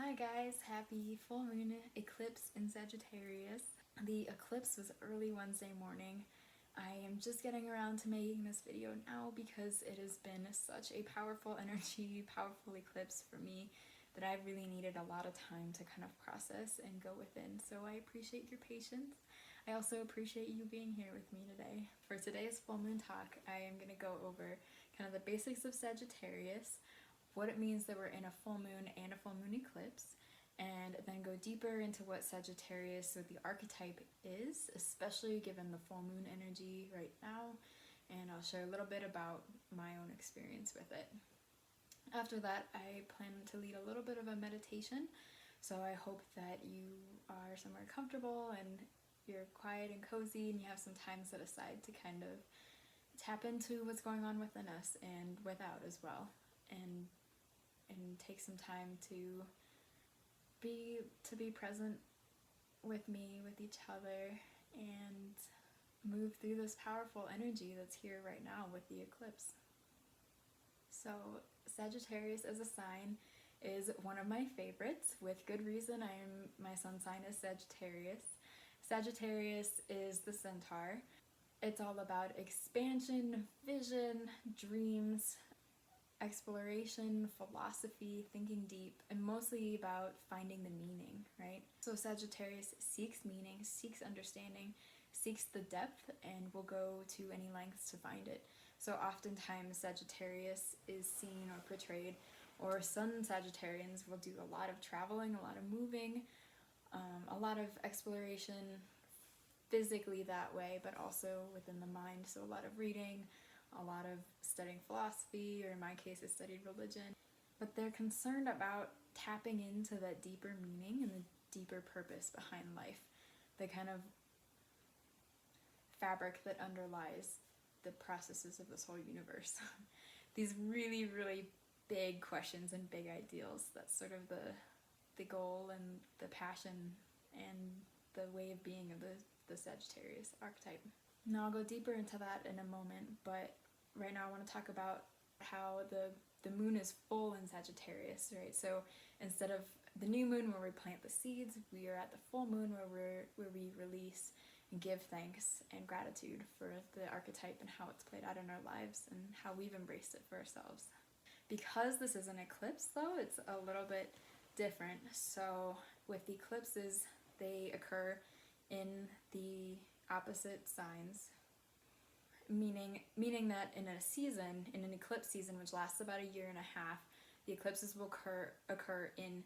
Hi guys, happy full moon eclipse in Sagittarius. The eclipse was early Wednesday morning. I am just getting around to making this video now because it has been such a powerful energy, powerful eclipse for me that I really needed a lot of time to kind of process and go within. So I appreciate your patience. I also appreciate you being here with me today. For today's full moon talk, I am going to go over kind of the basics of Sagittarius, what it means that we're in a full moon and a full moon eclipse, and then go deeper into what Sagittarius, so the archetype, is, especially given the full moon energy right now, and I'll share a little bit about my own experience with it. After that, I plan to lead a little bit of a meditation, so I hope that you are somewhere comfortable and you're quiet and cozy and you have some time set aside to kind of tap into what's going on within us and without as well, and take some time to be present with me, with each other, and move through this powerful energy that's here right now with the eclipse. So Sagittarius as a sign is one of my favorites, with good reason. My sun sign is Sagittarius. Sagittarius is the centaur. It's all about expansion, vision, dreams, exploration, philosophy, thinking deep, and mostly about finding the meaning, right? So Sagittarius seeks meaning, seeks understanding, seeks the depth, and will go to any lengths to find it. So oftentimes Sagittarius is seen or portrayed, or sun Sagittarians will do a lot of traveling, a lot of moving, a lot of exploration physically that way, but also within the mind. So a lot of reading, a lot of studying philosophy, or in my case I studied religion, but they're concerned about tapping into that deeper meaning and the deeper purpose behind life, the kind of fabric that underlies the processes of this whole universe. These really, really big questions and big ideals, that's sort of the goal and the passion and the way of being of the Sagittarius archetype. Now I'll go deeper into that in a moment, but right now I want to talk about how the moon is full in Sagittarius, right? So instead of the new moon where we plant the seeds, we are at the full moon where we release and give thanks and gratitude for the archetype and how it's played out in our lives and how we've embraced it for ourselves. Because this is an eclipse though, it's a little bit different. So with the eclipses, they occur in the opposite signs, meaning that in a season, in an eclipse season which lasts about a year and a half, the eclipses will occur in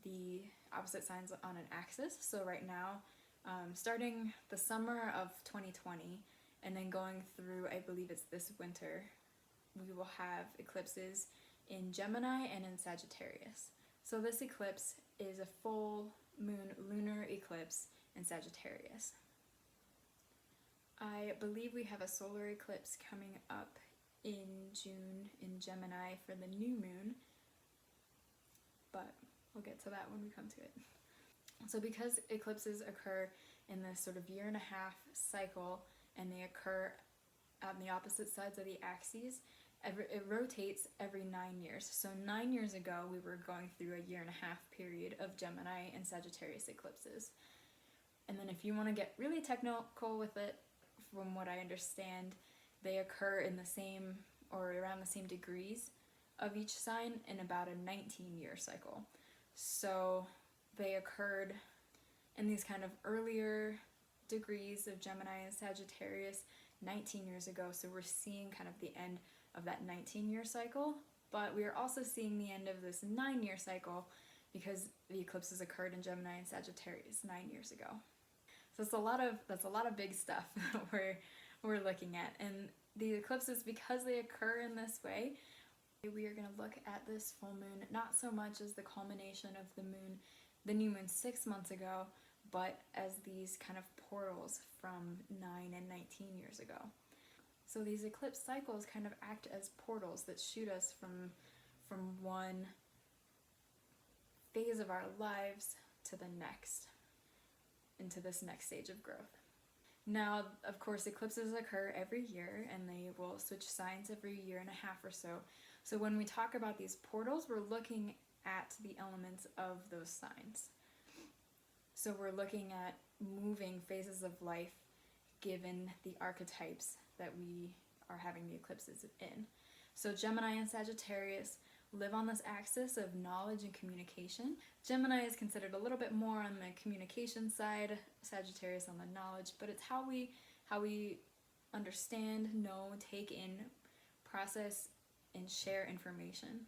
the opposite signs on an axis. So right now, starting the summer of 2020 and then going through, I believe it's this winter, we will have eclipses in Gemini and in Sagittarius. So this eclipse is a full moon lunar eclipse in Sagittarius. I believe we have a solar eclipse coming up in June in Gemini for the new moon, but we'll get to that when we come to it. So because eclipses occur in this sort of year and a half cycle, and they occur on the opposite sides of the axes, it rotates every 9 years. So 9 years ago, we were going through a year and a half period of Gemini and Sagittarius eclipses. And then if you want to get really technical with it, from what I understand, they occur in the same or around the same degrees of each sign in about a 19-year cycle. So they occurred in these kind of earlier degrees of Gemini and Sagittarius 19 years ago. So we're seeing kind of the end of that 19-year cycle, but we are also seeing the end of this 9-year cycle because the eclipses occurred in Gemini and Sagittarius 9 years ago. So that's a lot of big stuff that we're looking at. And the eclipses, because they occur in this way, we are going to look at this full moon not so much as the culmination of the new moon 6 months ago, but as these kind of portals from 9 and 19 years ago. So these eclipse cycles kind of act as portals that shoot us from one phase of our lives to the next, into this next stage of growth. Now, of course, eclipses occur every year and they will switch signs every year and a half or so. So when we talk about these portals, we're looking at the elements of those signs. So we're looking at moving phases of life given the archetypes that we are having the eclipses in. So Gemini and Sagittarius live on this axis of knowledge and communication. Gemini is considered a little bit more on the communication side, Sagittarius on the knowledge, but it's how we understand, know, take in, process, and share information.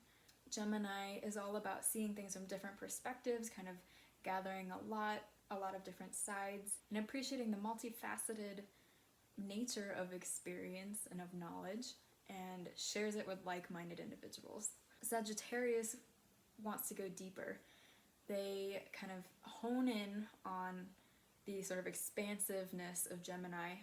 Gemini is all about seeing things from different perspectives, kind of gathering a lot of different sides, and appreciating the multifaceted nature of experience and of knowledge, and shares it with like-minded individuals. Sagittarius wants to go deeper. They kind of hone in on the sort of expansiveness of Gemini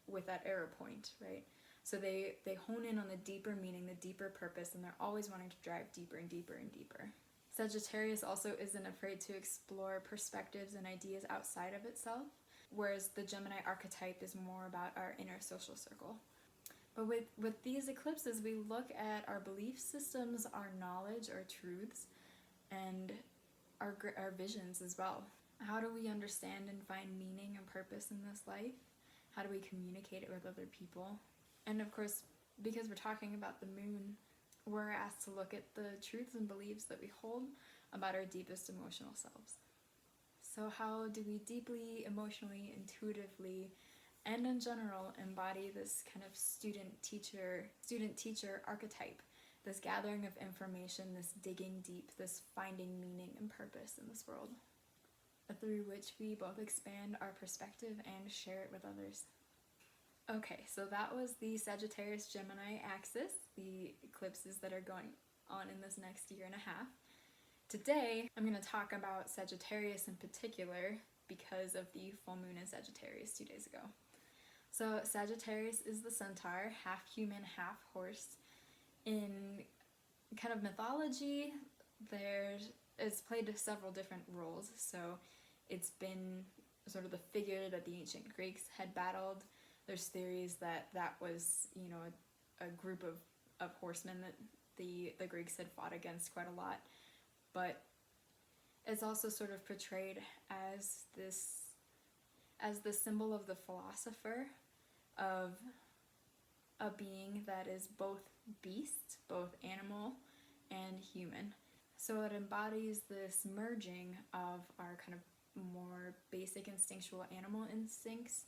with that arrow point, right? So they hone in on the deeper meaning, the deeper purpose, and they're always wanting to drive deeper and deeper and deeper. Sagittarius also isn't afraid to explore perspectives and ideas outside of itself, whereas the Gemini archetype is more about our inner social circle. But with these eclipses, we look at our belief systems, our knowledge, our truths, and our visions as well. How do we understand and find meaning and purpose in this life? How do we communicate it with other people? And of course, because we're talking about the moon, we're asked to look at the truths and beliefs that we hold about our deepest emotional selves. So how do we deeply, emotionally, intuitively, and in general embody this kind of student-teacher archetype, this gathering of information, this digging deep, this finding meaning and purpose in this world, through which we both expand our perspective and share it with others? Okay, so that was the Sagittarius-Gemini axis, the eclipses that are going on in this next year and a half. Today, I'm going to talk about Sagittarius in particular because of the full moon in Sagittarius 2 days ago. So Sagittarius is the centaur, half human, half horse. In kind of mythology, it's played several different roles. So it's been sort of the figure that the ancient Greeks had battled. There's theories that was, a group of horsemen that the Greeks had fought against quite a lot. But it's also sort of portrayed as the symbol of the philosopher, of a being that is both beast, both animal and human. So it embodies this merging of our kind of more basic instinctual animal instincts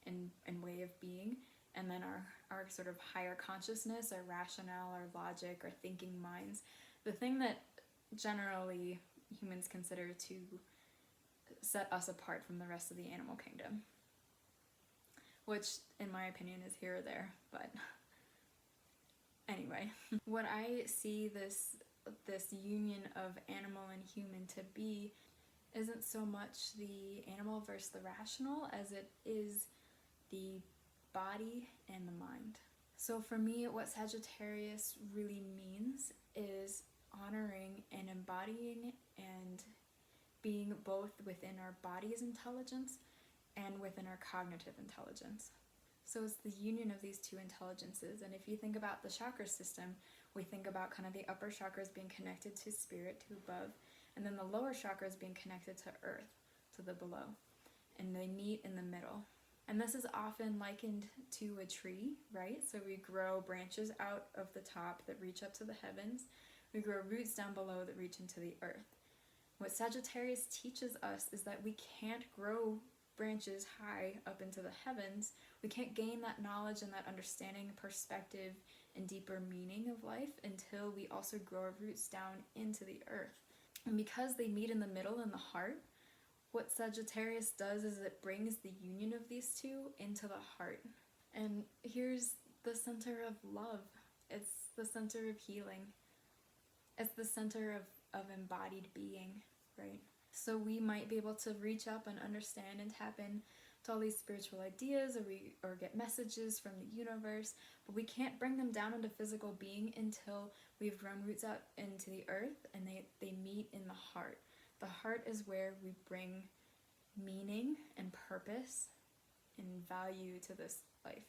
and way of being, and then our sort of higher consciousness, our rationale, our logic, our thinking minds, the thing that generally humans consider to set us apart from the rest of the animal kingdom, which in my opinion is here or there, but anyway. What I see this union of animal and human to be isn't so much the animal versus the rational as it is the body and the mind. So for me, what Sagittarius really means is honoring and embodying and being both within our body's intelligence and within our cognitive intelligence. So it's the union of these two intelligences. And if you think about the chakra system, we think about kind of the upper chakras being connected to spirit, to above, and then the lower chakras being connected to earth, to the below. And they meet in the middle. And this is often likened to a tree, right? So we grow branches out of the top that reach up to the heavens. We grow roots down below that reach into the earth. What Sagittarius teaches us is that we can't grow branches high up into the heavens. We can't gain that knowledge and that understanding, perspective, and deeper meaning of life until we also grow our roots down into the earth. And because they meet in the middle in the heart, what Sagittarius does is it brings the union of these two into the heart. And here's the center of love. It's the center of healing. It's the center of embodied being, right? So we might be able to reach up and understand and tap in to all these spiritual ideas or get messages from the universe, but we can't bring them down into physical being until we've grown roots out into the earth and they meet in the heart. The heart is where we bring meaning and purpose and value to this life.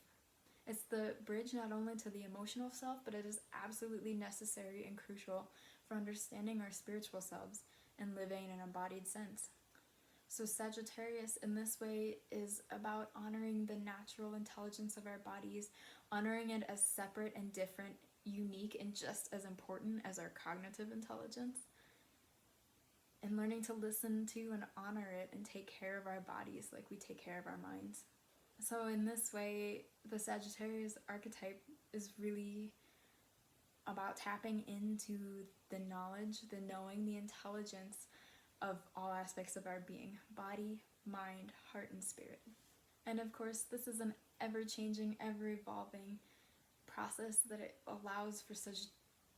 It's the bridge not only to the emotional self, but it is absolutely necessary and crucial for understanding our spiritual selves and living in an embodied sense. So Sagittarius in this way is about honoring the natural intelligence of our bodies, honoring it as separate and different, unique, and just as important as our cognitive intelligence, and learning to listen to and honor it and take care of our bodies like we take care of our minds. So in this way, the Sagittarius archetype is really about tapping into the knowledge, the knowing, the intelligence of all aspects of our being: body, mind, heart, and spirit. And of course, this is an ever-changing, ever-evolving process that it allows for such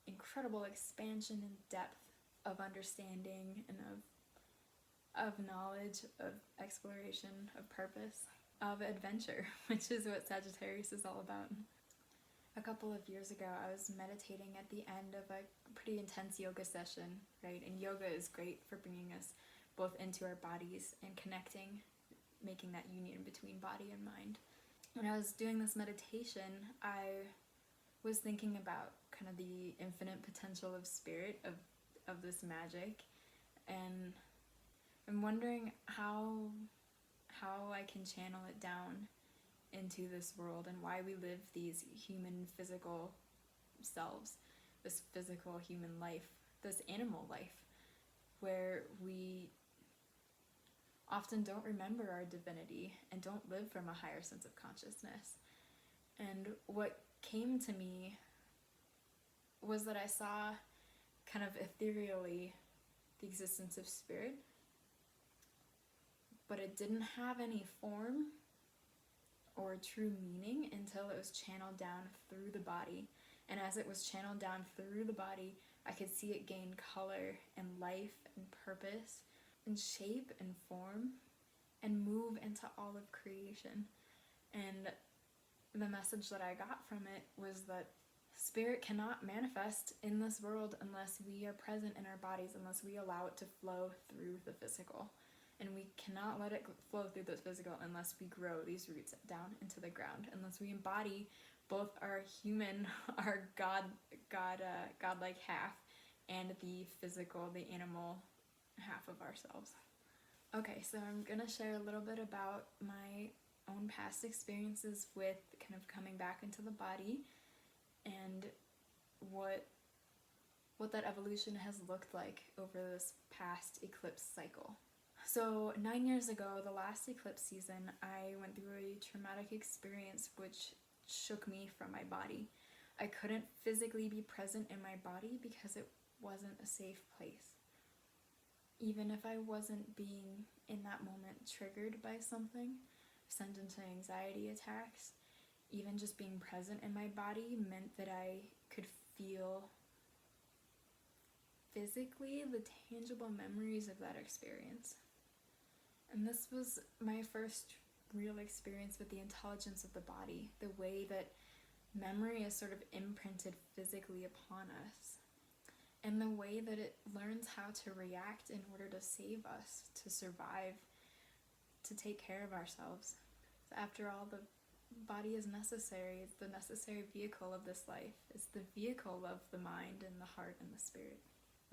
incredible expansion and depth of understanding and of knowledge, of exploration, of purpose, of adventure, which is what Sagittarius is all about. A couple of years ago, I was meditating at the end of a pretty intense yoga session, right? And yoga is great for bringing us both into our bodies and connecting, making that union between body and mind. When I was doing this meditation, I was thinking about kind of the infinite potential of spirit, of this magic, and I'm wondering how I can channel it down into this world, and why we live these human physical selves, this physical human life, this animal life, where we often don't remember our divinity and don't live from a higher sense of consciousness. And what came to me was that I saw kind of ethereally the existence of spirit, but it didn't have any form or true meaning until it was channeled down through the body. And as it was channeled down through the body, I could see it gain color and life and purpose and shape and form and move into all of creation. And the message that I got from it was that spirit cannot manifest in this world unless we are present in our bodies, unless we allow it to flow through the physical. And we cannot let it flow through the physical unless we grow these roots down into the ground, unless we embody both our human, our godlike half, and the physical, the animal half of ourselves. Okay, so I'm gonna share a little bit about my own past experiences with kind of coming back into the body, and what that evolution has looked like over this past eclipse cycle. So 9 years ago, the last eclipse season, I went through a traumatic experience which shook me from my body. I couldn't physically be present in my body because it wasn't a safe place. Even if I wasn't being, in that moment, triggered by something, sent into anxiety attacks, even just being present in my body meant that I could feel physically the tangible memories of that experience. And this was my first real experience with the intelligence of the body, the way that memory is sort of imprinted physically upon us, and the way that it learns how to react in order to save us, to survive, to take care of ourselves. So after all, the body is necessary. It's the necessary vehicle of this life. It's the vehicle of the mind and the heart and the spirit.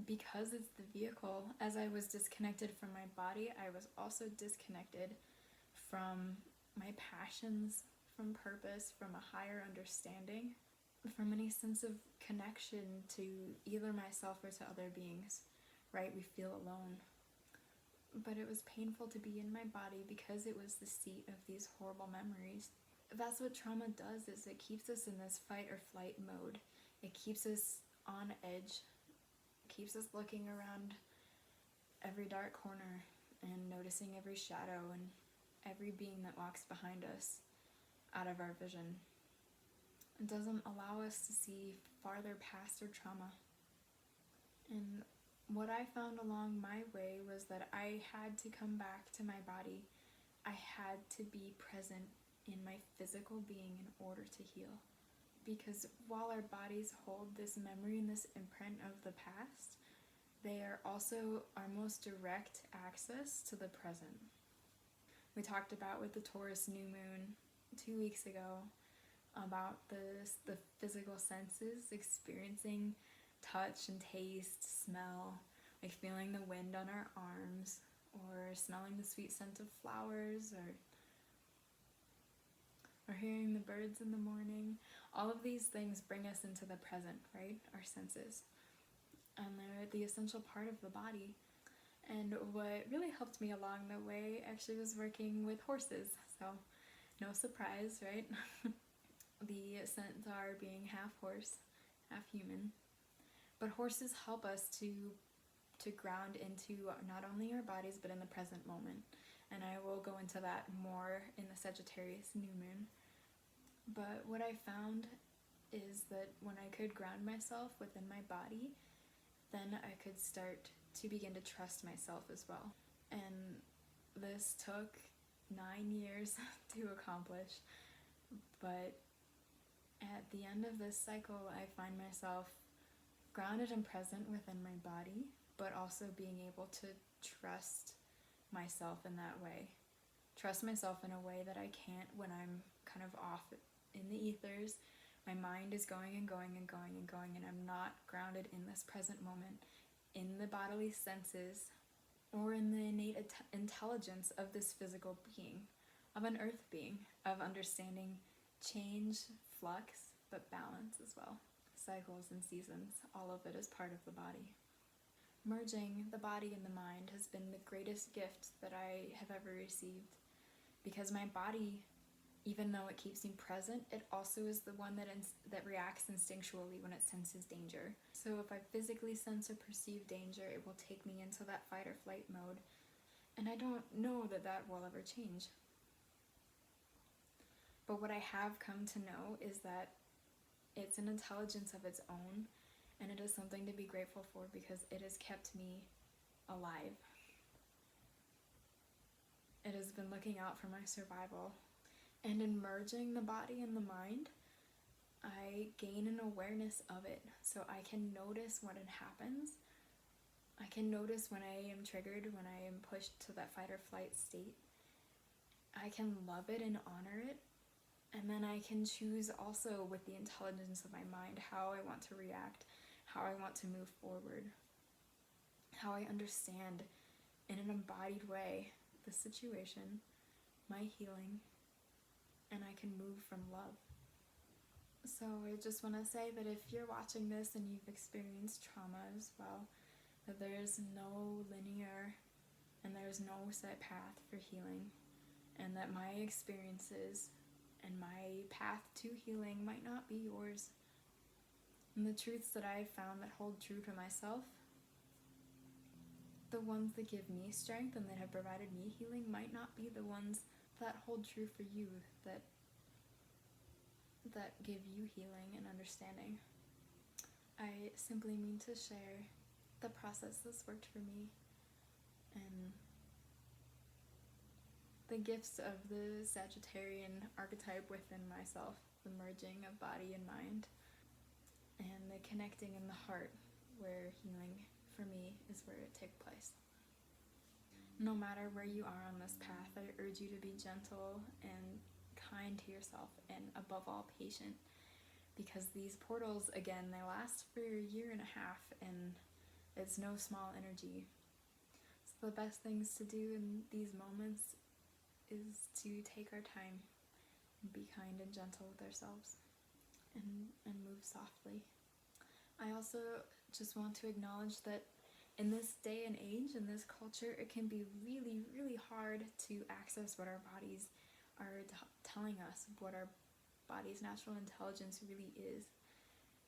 Because it's the vehicle, as I was disconnected from my body, I was also disconnected from my passions, from purpose, from a higher understanding, from any sense of connection to either myself or to other beings, right? We feel alone. But it was painful to be in my body because it was the seat of these horrible memories. That's what trauma does, is it keeps us in this fight or flight mode. It keeps us on edge, keeps us looking around every dark corner and noticing every shadow and every being that walks behind us out of our vision. It doesn't allow us to see farther past our trauma. And what I found along my way was that I had to come back to my body. I had to be present in my physical being in order to heal. Because while our bodies hold this memory and this imprint of the past, they are also our most direct access to the present. We talked about with the Taurus new moon 2 weeks ago about the physical senses experiencing touch and taste, smell, like feeling the wind on our arms, or smelling the sweet scent of flowers, or hearing the birds in the morning. All of these things bring us into the present, right? Our senses. And they're the essential part of the body. And what really helped me along the way actually was working with horses. So, no surprise, right? The centaur being half horse, half human. But horses help us to ground into not only our bodies, but in the present moment. And I will go into that more in the Sagittarius new moon. But what I found is that when I could ground myself within my body, then I could start to begin to trust myself as well. And this took 9 years to accomplish. But at the end of this cycle, I find myself grounded and present within my body, but also being able to trust myself in that way. Trust myself in a way that I can't when I'm kind of off in the ethers. My mind is going and going and going and going, and I'm not grounded in this present moment, in the bodily senses, or in the innate intelligence of this physical being, of an earth being, of understanding change, flux, but balance as well. Cycles and seasons, all of it is part of the body. Merging the body and the mind has been the greatest gift that I have ever received, because my body, even though it keeps me present, it also is the one that reacts instinctually when it senses danger. So if I physically sense or perceive danger, it will take me into that fight or flight mode, and I don't know that that will ever change. But what I have come to know is that it's an intelligence of its own, and it is something to be grateful for because it has kept me alive. It has been looking out for my survival. And in merging the body and the mind, I gain an awareness of it. So I can notice when it happens. I can notice when I am triggered, when I am pushed to that fight or flight state. I can love it and honor it. And then I can choose also with the intelligence of my mind how I want to react, how I want to move forward, how I understand in an embodied way the situation, my healing, and I can move from love. So I just want to say that if you're watching this and you've experienced trauma as well, that there's no linear and there's no set path for healing, and that my experiences and my path to healing might not be yours. And the truths that I've found that hold true to myself, the ones that give me strength and that have provided me healing, might not be the ones that hold true for you, that give you healing and understanding. I simply mean to share the process that's worked for me and the gifts of the Sagittarian archetype within myself, the merging of body and mind, and the connecting in the heart, where healing for me is where it takes place. No matter where you are on this path, I urge you to be gentle and kind to yourself, and above all patient, because these portals, again, they last for a year and a half, and it's no small energy. So the best things to do in these moments is to take our time and be kind and gentle with ourselves and move softly. I also just want to acknowledge that in this day and age, in this culture, it can be really, really hard to access what our bodies are telling us, what our body's natural intelligence really is,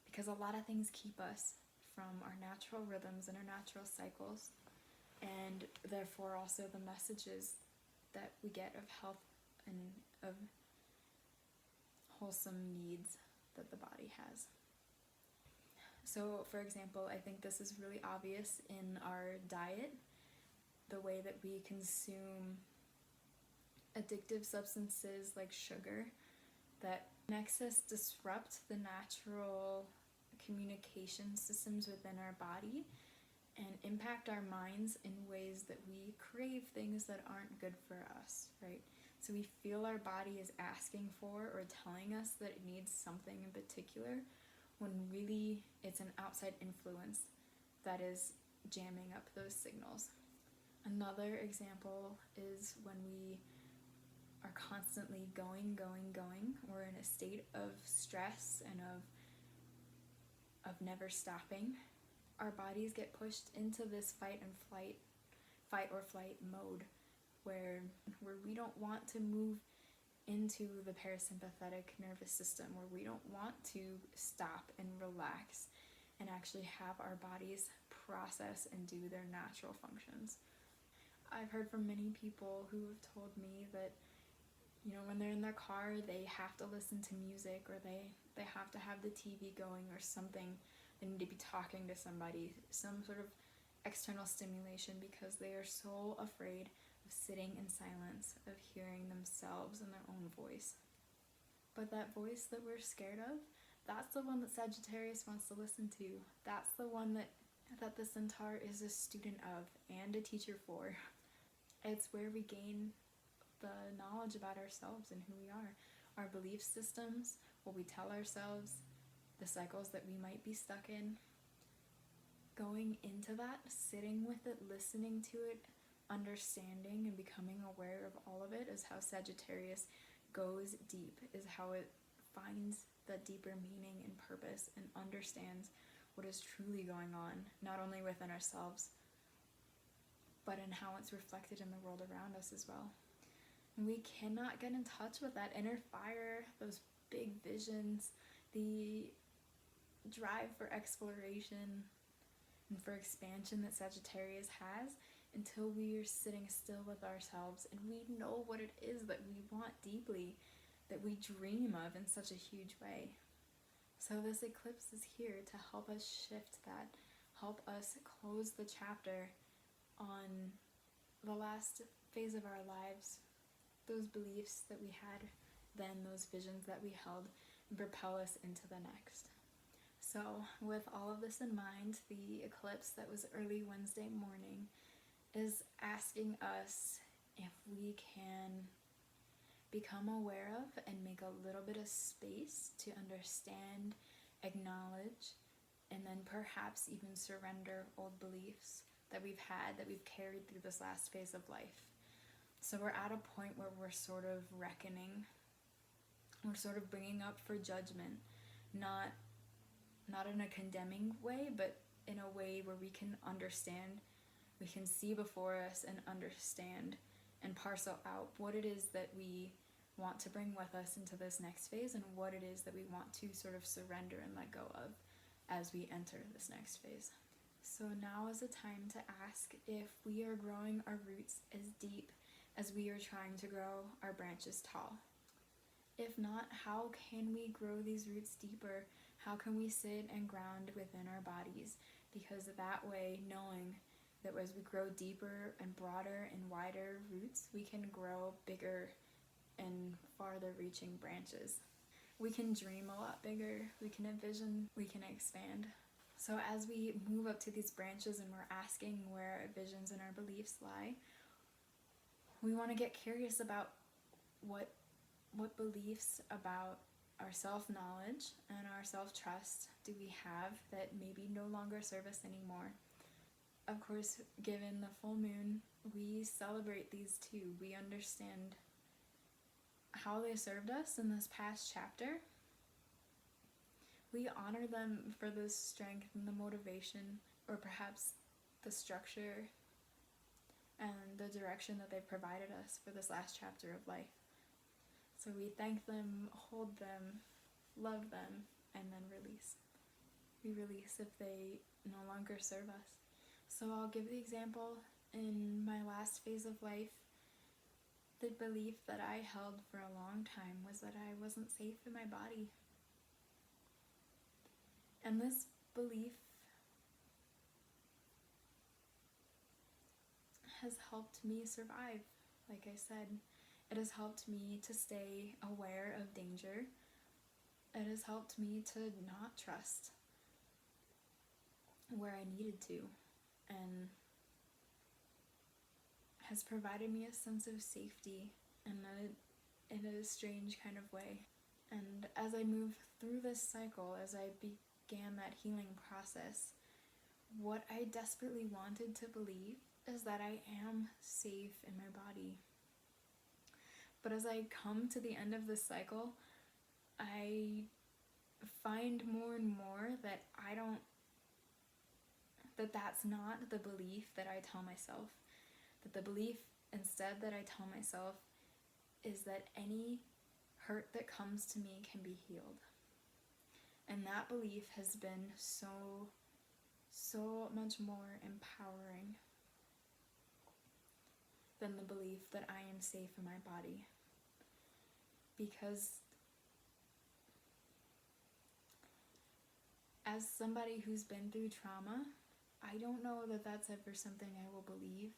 because a lot of things keep us from our natural rhythms and our natural cycles, and therefore also the messages that we get of health and of wholesome needs that the body has. So, for example, I think this is really obvious in our diet, the way that we consume addictive substances like sugar, that in excess disrupt the natural communication systems within our body and impact our minds in ways that we crave things that aren't good for us, right? So we feel our body is asking for or telling us that it needs something in particular, when really it's an outside influence that is jamming up those signals. Another example is when we are constantly going. We're in a state of stress and of never stopping. Our bodies get pushed into this fight or flight mode where we don't want to move into the parasympathetic nervous system, where we don't want to stop and relax and actually have our bodies process and do their natural functions. I've heard from many people who have told me that, when they're in their car, they have to listen to music, or they have to have the TV going or something. They need to be talking to somebody, some sort of external stimulation, because they are so afraid of sitting in silence, of hearing themselves and their own voice. But that voice that we're scared of, that's the one that Sagittarius wants to listen to. That's the one that the Centaur is a student of and a teacher for. It's where we gain the knowledge about ourselves and who we are, our belief systems, what we tell ourselves, the cycles that we might be stuck in. Going into that, sitting with it, listening to it, understanding and becoming aware of all of it is how Sagittarius goes deep, is how it finds that deeper meaning and purpose and understands what is truly going on, not only within ourselves, but in how it's reflected in the world around us as well. And we cannot get in touch with that inner fire, those big visions, the drive for exploration and for expansion that Sagittarius has, until we are sitting still with ourselves and we know what it is that we want deeply, that we dream of in such a huge way. So this eclipse is here to help us shift that, help us close the chapter on the last phase of our lives, those beliefs that we had then, those visions that we held, and propel us into the next. So with all of this in mind, the eclipse that was early Wednesday morning is asking us if we can become aware of and make a little bit of space to understand, acknowledge, and then perhaps even surrender old beliefs that we've had, that we've carried through this last phase of life. So we're at a point where we're sort of reckoning, we're sort of bringing up for judgment, not in a condemning way, but in a way where we can understand, we can see before us and understand and parcel out what it is that we want to bring with us into this next phase, and what it is that we want to sort of surrender and let go of as we enter this next phase. So now is the time to ask if we are growing our roots as deep as we are trying to grow our branches tall. If not, how can we grow these roots deeper? How can we sit and ground within our bodies? Because that way, knowing that as we grow deeper and broader and wider roots, we can grow bigger and farther reaching branches. We can dream a lot bigger, we can envision, we can expand. So as we move up to these branches and we're asking where our visions and our beliefs lie, we want to get curious about what beliefs about our self-knowledge and our self-trust do we have that maybe no longer serve us anymore. Of course, given the full moon, we celebrate these too. We understand how they served us in this past chapter. We honor them for the strength and the motivation, or perhaps the structure and the direction that they've provided us for this last chapter of life. So we thank them, hold them, love them, and then release. We release if they no longer serve us. So I'll give the example. In my last phase of life, the belief that I held for a long time was that I wasn't safe in my body. And this belief has helped me survive. Like I said, it has helped me to stay aware of danger. It has helped me to not trust where I needed to, and has provided me a sense of safety in a strange kind of way. And as I move through this cycle, as I began that healing process, what I desperately wanted to believe is that I am safe in my body. But as I come to the end of this cycle, I find more and more that that's not the belief that I tell myself. That the belief instead that I tell myself is that any hurt that comes to me can be healed. And that belief has been so much more empowering than the belief that I am safe in my body. Because as somebody who's been through trauma, I don't know that that's ever something I will believe.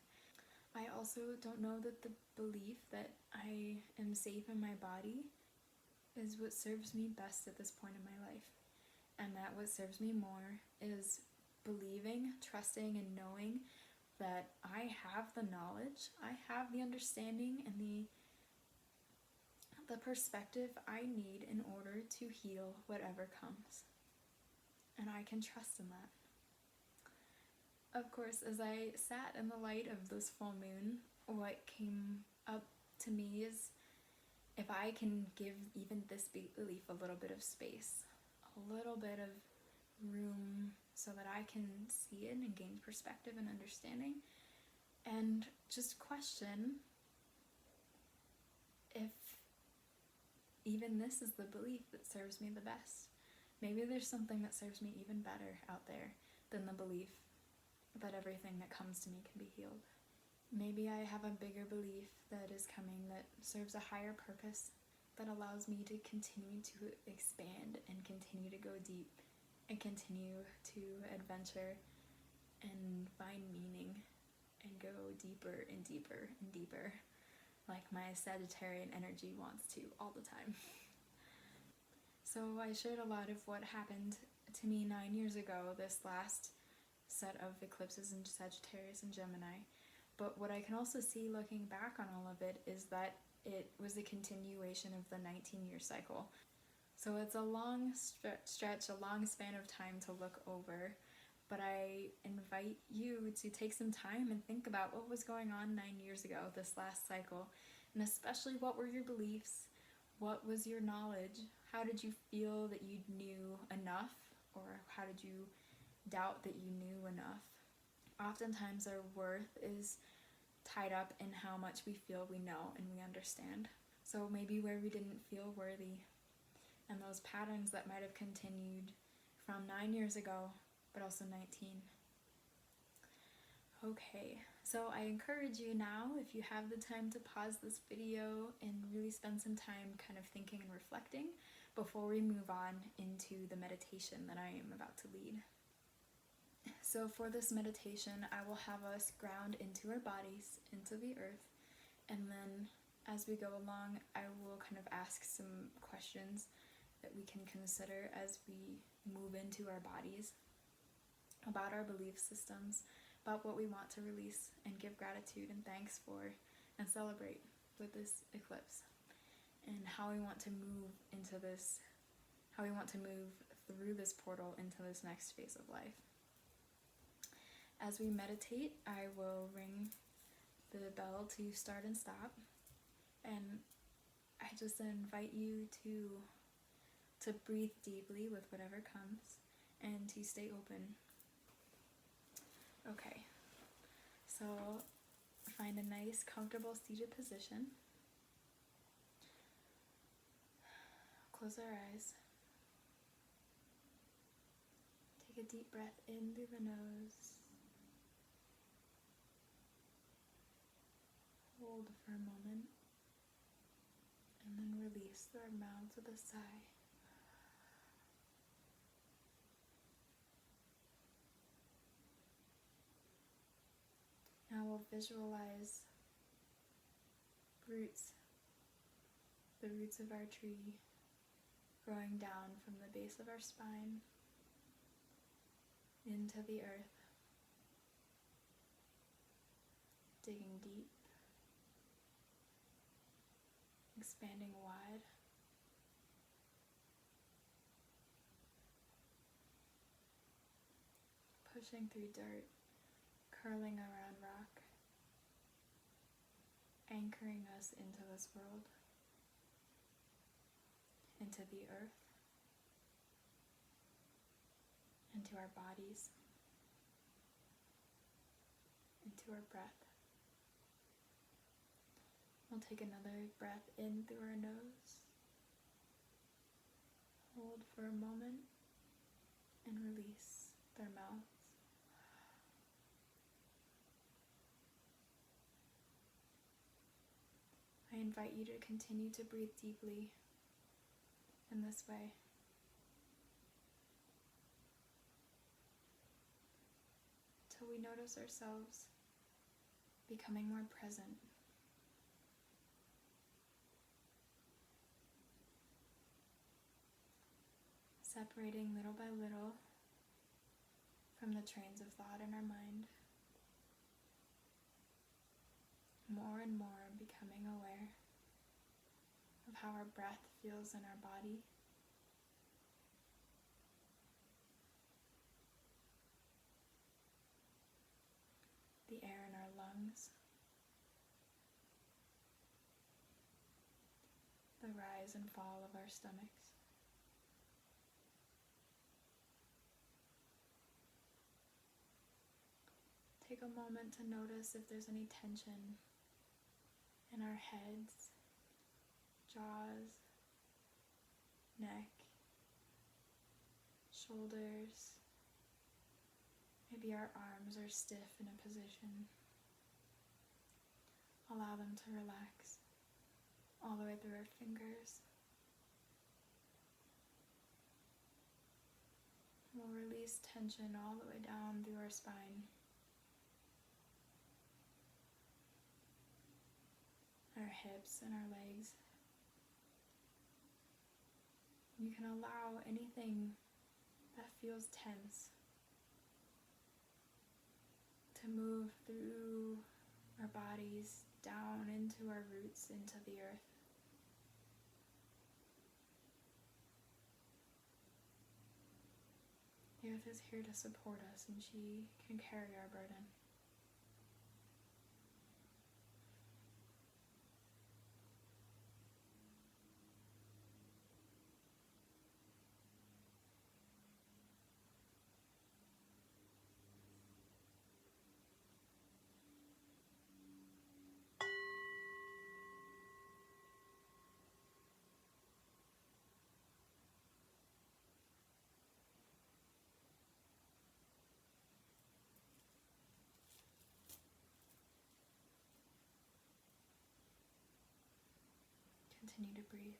I also don't know that the belief that I am safe in my body is what serves me best at this point in my life. And that what serves me more is believing, trusting, and knowing that I have the knowledge, I have the understanding, and the perspective I need in order to heal whatever comes. And I can trust in that. Of course, as I sat in the light of this full moon, what came up to me is if I can give even this belief a little bit of space, a little bit of room so that I can see it and gain perspective and understanding, and just question if even this is the belief that serves me the best. Maybe there's something that serves me even better out there than the belief that everything that comes to me can be healed. Maybe I have a bigger belief that is coming that serves a higher purpose, that allows me to continue to expand and continue to go deep and continue to adventure and find meaning and go deeper and deeper and deeper, like my Sagittarian energy wants to all the time. So I shared a lot of what happened to me 9 years ago, this last set of eclipses in Sagittarius and Gemini. But what I can also see looking back on all of it is that it was a continuation of the 19-year cycle. So it's a long stretch, a long span of time to look over. But I invite you to take some time and think about what was going on 9 years ago, this last cycle. And especially, what were your beliefs? What was your knowledge? How did you feel that you knew enough? Or how did you doubt that you knew enough? Oftentimes our worth is tied up in how much we feel we know and we understand. So maybe where we didn't feel worthy, and those patterns that might have continued from 9 years ago, but also 19. Okay, so I encourage you now, if you have the time, to pause this video and really spend some time kind of thinking and reflecting before we move on into the meditation that I am about to lead. So for this meditation, I will have us ground into our bodies, into the earth, and then as we go along, I will kind of ask some questions that we can consider as we move into our bodies, about our belief systems, about what we want to release and give gratitude and thanks for and celebrate with this eclipse, and how we want to move into this, how we want to move through this portal into this next phase of life. As we meditate, I will ring the bell to start and stop, and I just invite you to breathe deeply with whatever comes and to stay open. Okay, so find a nice, comfortable seated position. Close our eyes. Take a deep breath in through the nose. Hold for a moment, and then release through our mouths with a sigh. Now we'll visualize roots, the roots of our tree, growing down from the base of our spine into the earth, digging deep, expanding wide, pushing through dirt, curling around rock, anchoring us into this world, into the earth, into our bodies, into our breath. We'll take another breath in through our nose, hold for a moment, and release their mouths. I invite you to continue to breathe deeply in this way. Till we notice ourselves becoming more present. Separating little by little from the trains of thought in our mind. More and more becoming aware of how our breath feels in our body. The air in our lungs. The rise and fall of our stomachs. Take a moment to notice if there's any tension in our heads, jaws, neck, shoulders. Maybe our arms are stiff in a position. Allow them to relax all the way through our fingers. We'll release tension all the way down through our spine. Our hips and our legs. You can allow anything that feels tense to move through our bodies, down into our roots, into the earth. The earth is here to support us, and she can carry our burden. Continue to breathe.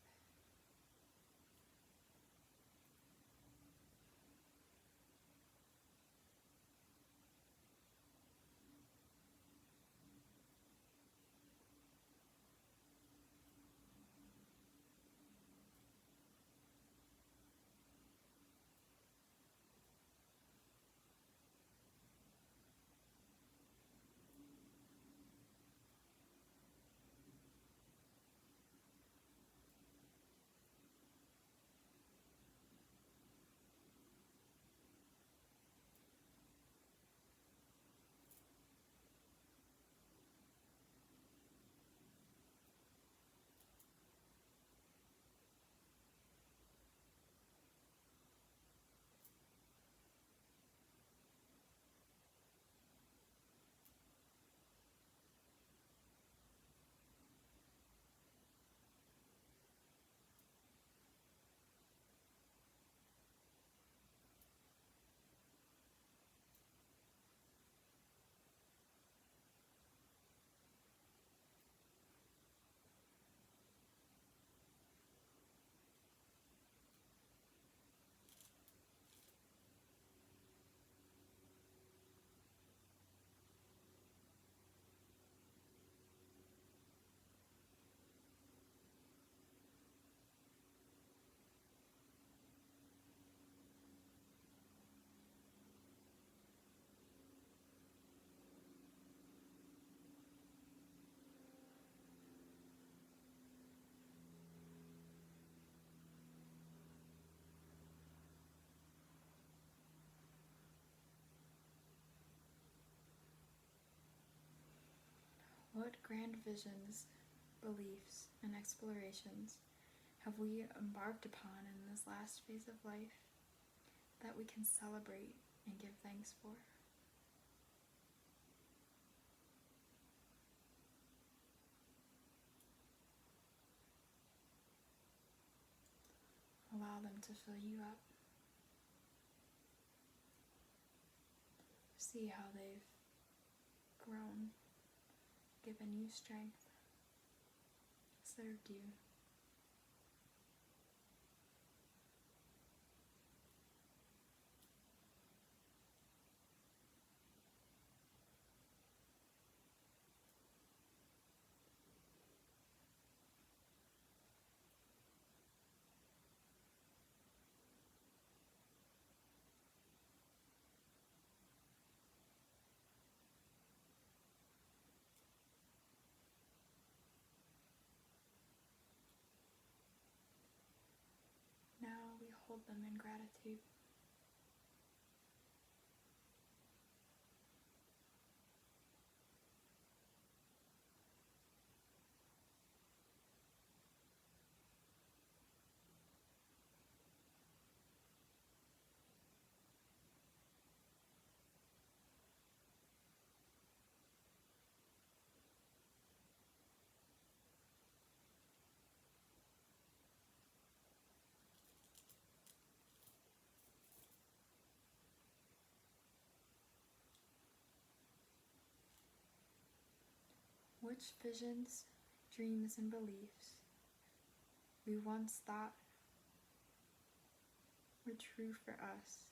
What grand visions, beliefs, and explorations have we embarked upon in this last phase of life that we can celebrate and give thanks for? Allow them to fill you up. See how they've grown, given you strength, served you. Now we hold them in gratitude. Which visions, dreams, and beliefs we once thought were true for us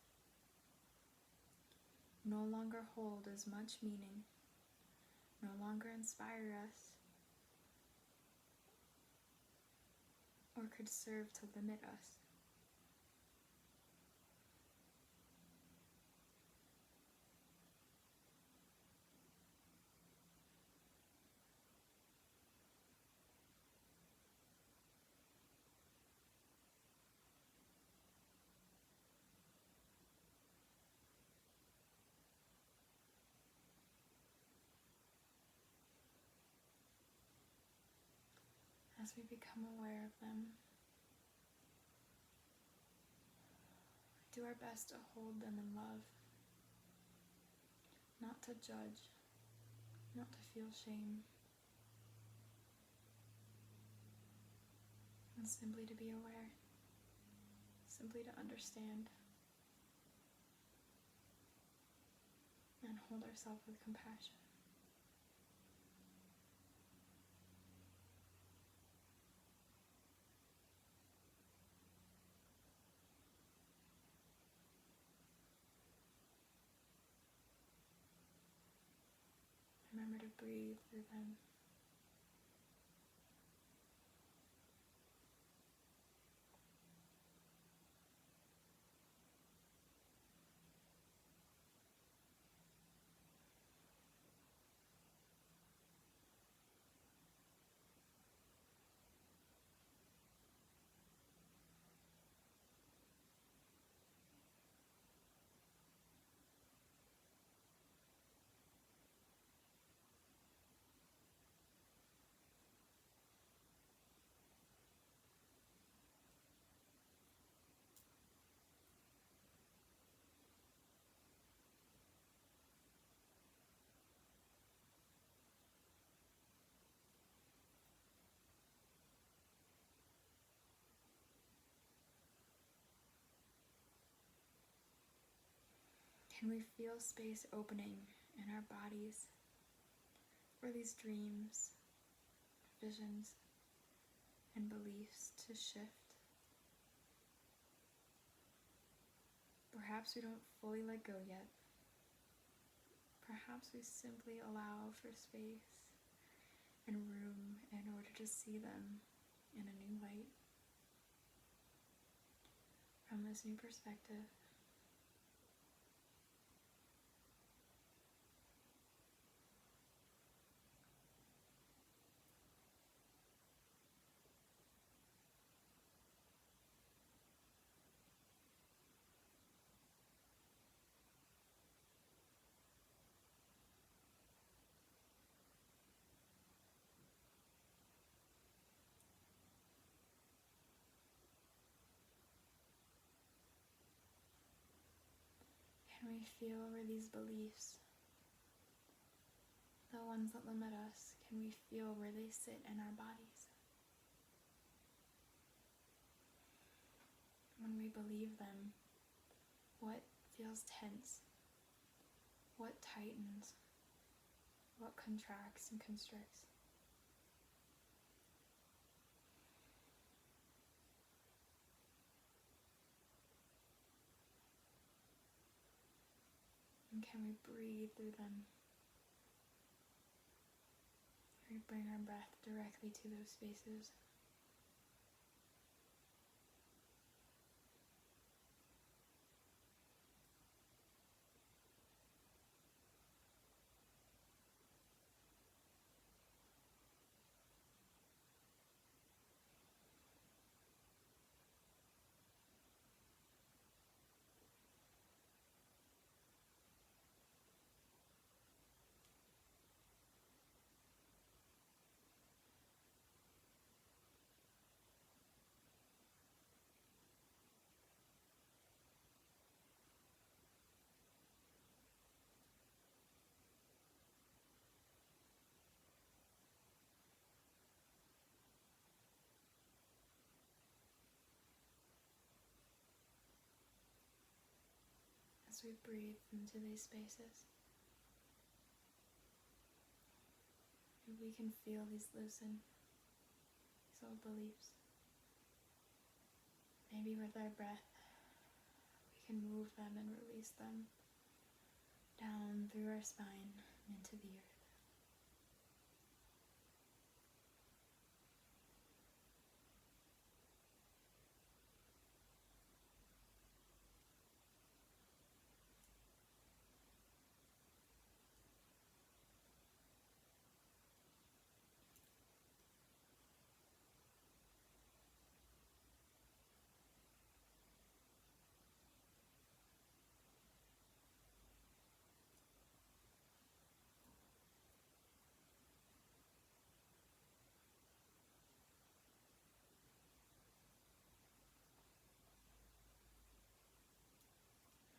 no longer hold as much meaning, no longer inspire us, or could serve to limit us. As we become aware of them, do our best to hold them in love, not to judge, not to feel shame, and simply to be aware, simply to understand, and hold ourselves with compassion. Remember to breathe through them. Can we feel space opening in our bodies for these dreams, visions, and beliefs to shift? Perhaps we don't fully let go yet. Perhaps we simply allow for space and room in order to see them in a new light, from this new perspective. Can we feel where these beliefs, the ones that limit us, can we feel where they sit in our bodies? When we believe them, what feels tense? What tightens? What contracts and constricts? And can we breathe through them? We bring our breath directly to those spaces. As we breathe into these spaces, we can feel these loosen, these old beliefs. Maybe with our breath, we can move them and release them down through our spine and into the earth.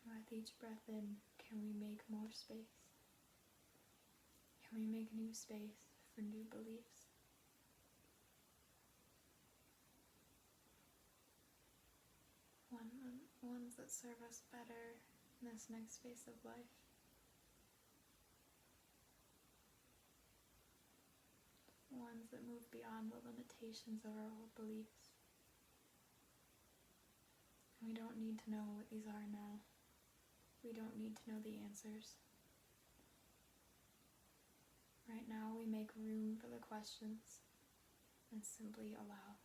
With each breath in, can we make more space? Can we make new space for new beliefs? Ones that serve us better in this next phase of life. Ones that move beyond the limitations of our old beliefs. We don't need to know what these are now. We don't need to know the answers. Right now we make room for the questions and simply allow.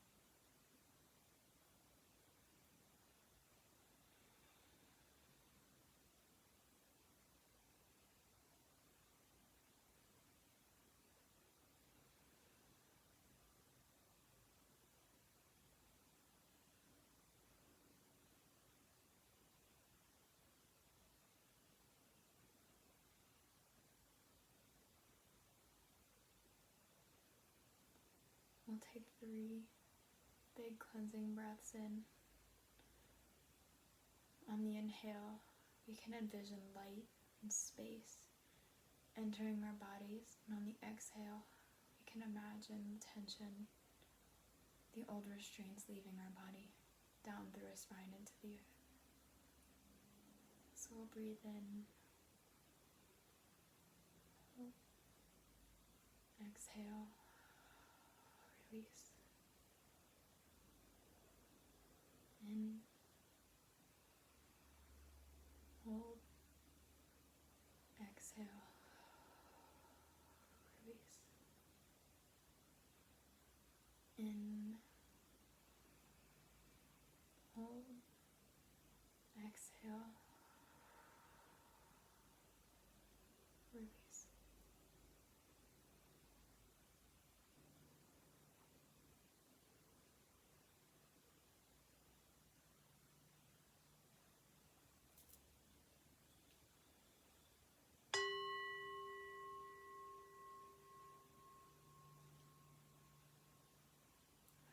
We'll take 3 big cleansing breaths in. On the inhale, we can envision light and space entering our bodies, and on the exhale, we can imagine tension, the old restraints leaving our body, down through our spine into the earth. So we'll breathe in, hold, exhale, release. In, hold, exhale, release. In, hold, exhale, release.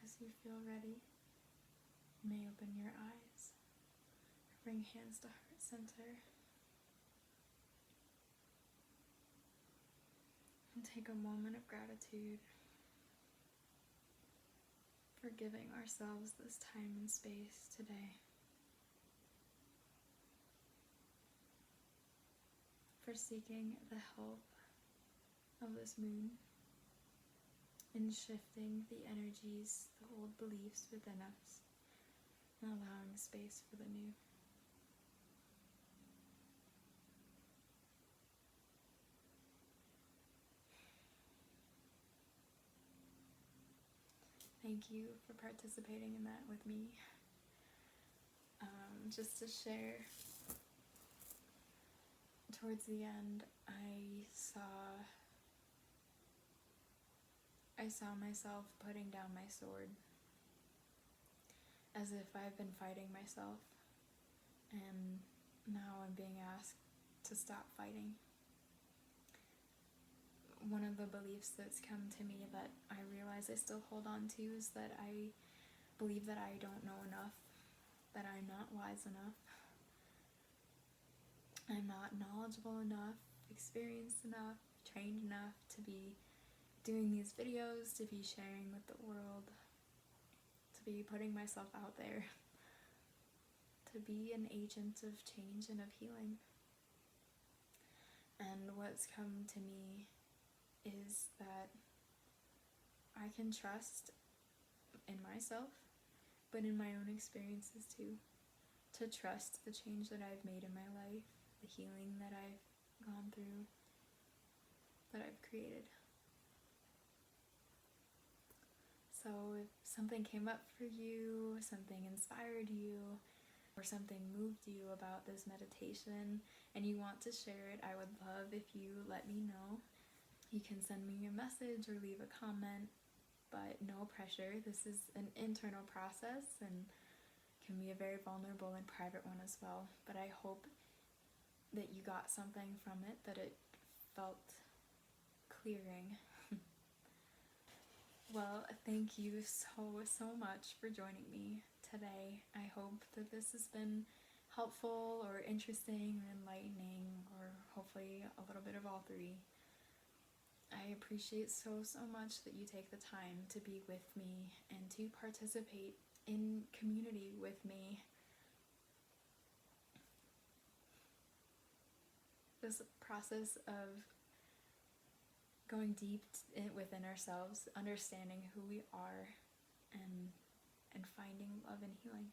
As you feel ready, you may open your eyes or bring hands to heart center. And take a moment of gratitude for giving ourselves this time and space today. For seeking the help of this moon in shifting the energies, the old beliefs within us, and allowing space for the new. Thank you for participating in that with me. Just to share, towards the end, I saw myself putting down my sword, as if I've been fighting myself, and now I'm being asked to stop fighting. One of the beliefs that's come to me that I realize I still hold on to is that I believe that I don't know enough, that I'm not wise enough, I'm not knowledgeable enough, experienced enough, trained enough to be doing these videos, to be sharing with the world, to be putting myself out there, to be an agent of change and of healing. And what's come to me is that I can trust in myself, but in my own experiences too, to trust the change that I've made in my life, the healing that I've gone through, that I've created. So if something came up for you, something inspired you, or something moved you about this meditation, and you want to share it, I would love if you let me know. You can send me a message or leave a comment, but no pressure. This is an internal process and can be a very vulnerable and private one as well. But I hope that you got something from it, that it felt clearing. Well, thank you so much for joining me today. I hope that this has been helpful or interesting or enlightening, or hopefully a little bit of all three. I appreciate so much that you take the time to be with me and to participate in community with me. This process of going deep within ourselves, understanding who we are, and finding love and healing.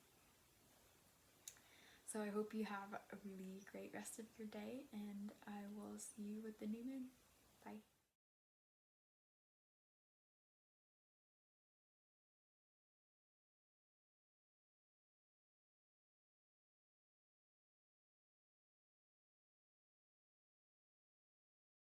So I hope you have a really great rest of your day, and I will see you with the new moon.